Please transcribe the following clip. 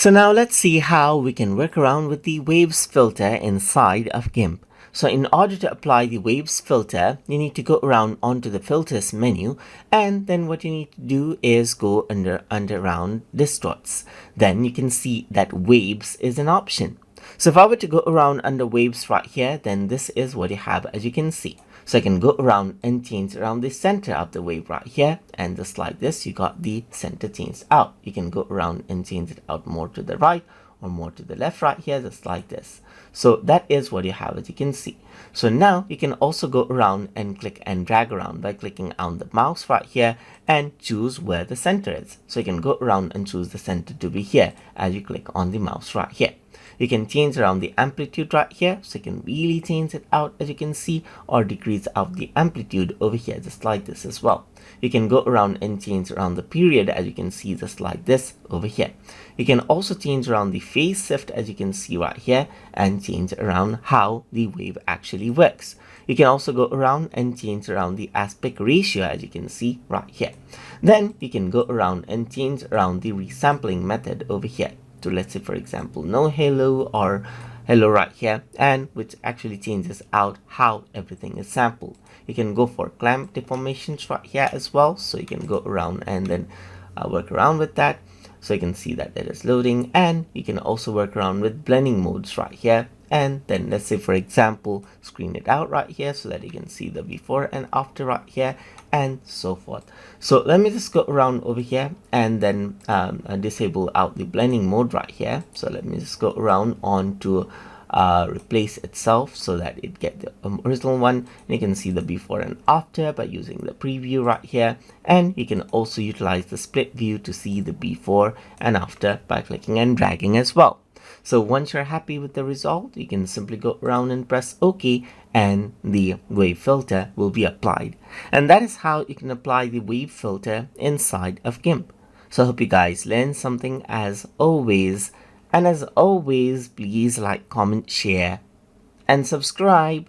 So now let's see how we can work around with the waves filter inside of GIMP. So in order to apply the waves filter, you need to go around onto the filters menu, and then what you need to do is go under around distorts. Then you can see that waves is an option. So if I were to go around under waves right here, then this is what you have, as you can see. So I can go around and change around the center of the wave right here, and just like this, you got the center changed out. You can go around and change it out more to the right or more to the left right here, just like this. So that is what you have, as you can see. So now you can also go around and click and drag around by clicking on the mouse right here and choose where the center is. So you can go around and choose the center to be here as you click on the mouse right here. You can change around the amplitude right here, so you can really change it out, as you can see, or decrease out the amplitude over here, just like this as well. You can go around and change around the period, as you can see, just like this over here. You can also change around the phase shift, as you can see right here, and change around how the wave actually works. You can also go around and change around the aspect ratio, as you can see right here. Then you can go around and change around the resampling method over here. So let's say, for example, no halo or hello right here, and which actually changes out how everything is sampled. You can go for clamp deformations right here as well, so you can go around and then work around with that. So you can see that it is loading, and you can also work around with blending modes right here. And then let's say, for example, screen it out right here so that you can see the before and after right here, and so forth. So let me just go around over here and then disable out the blending mode right here. So let me just go around on to replace itself so that it get the original one, and you can see the before and after by using the preview right here. And you can also utilize the split view to see the before and after by clicking and dragging as well. So once you're happy with the result, you can simply go around and press OK, and the wave filter will be applied. And that is how you can apply the wave filter inside of GIMP. So I hope you guys learned something as always. And as always, please like, comment, share, and subscribe.